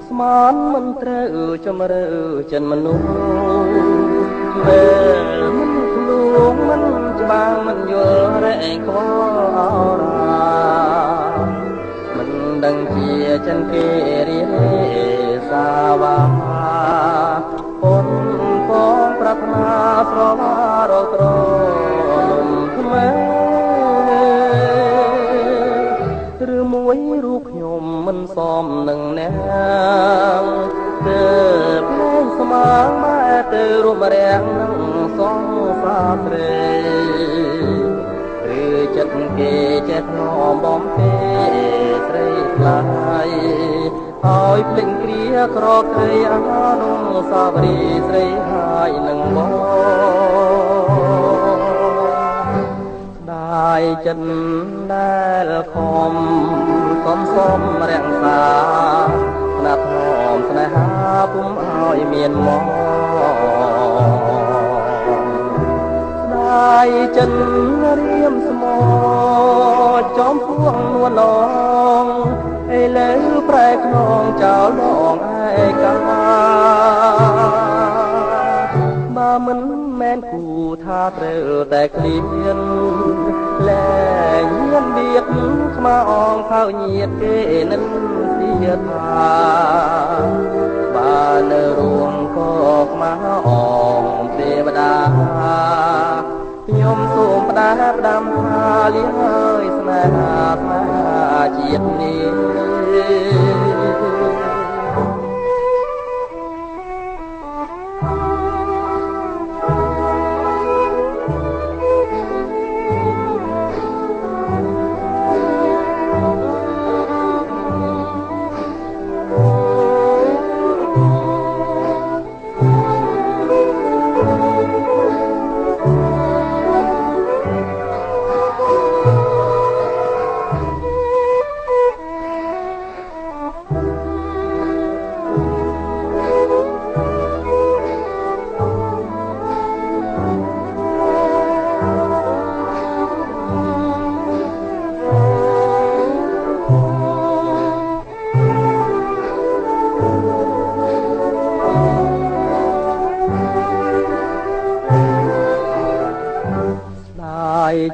ស្មានមិនត្រូវចម្រើចិនមនុស្សមែមិនខ្លួនមិនច្បាស់មិនយល់រែងខ្វល់អរាមិនដឹងជាចិនគេរៀនសាវាពុនផងប្រាថ្នាស្រវារត្រលំថ្មែឬមួយរូបខ្ញុំមិនសមនឹងអ្នកទៅភ្លេងស្មាងបែទៅរូបរាងនឹងសងសាត្រីឬចិត្តគេចេះធ្នមបំពេស្រីថ្លៃឲ្យភ្លេងគ្រាក្រក្រៃអនុសាវរីយ៍ស្រីហើយនឹងបងដាយចិត្តដែលខំសំរាំងសាស្នាប់ហមស្នេហាពុំឲ្យមានមកដាយចិត្តរៀមស្មោចំពួងនួនឡងឥឡូវប្រែខ្នងចោលបងឯកាបើមិនមែនគូថាត្រូវតែឃ្លានលែងញៀនបៀតខ្មៅអងខៅញាតគេនឹងទៀតថាបើនៅរួមក៏ខ្មៅអងទេវតាខ្ញុំសូមផ្ដាផ្ដាំថាលៀងហើយស្នេហាថាជាតិនេះ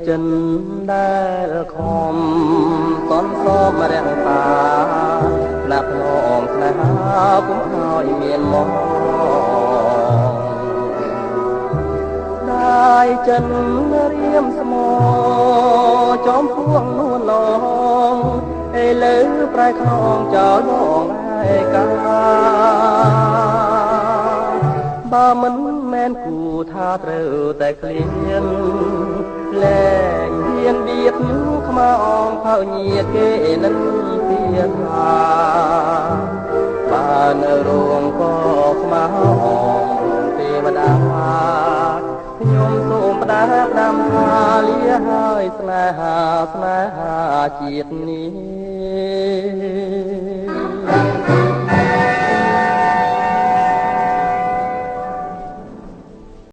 ចិនដែលខំតន់សមរាំងតាណាប់ឡងស្នេហាពុំឲ្យមានមកដាយចិនរៀមស្មោចំពួងនួនឡងឥឡូវប្រែខ្នងចោលបងឯកាបើមិនមែនគូថាត្រូវតែឃ្លានលែងហ៊ានបៀតខ្មៅអងផៅញាតគេនឹងទៀតថាបើនៅរួមក៏ខ្មៅអងទេវតាខ្ញុំសូមផ្ដាផ្ដាំថាលាហើយស្នេហាជាតិនេះ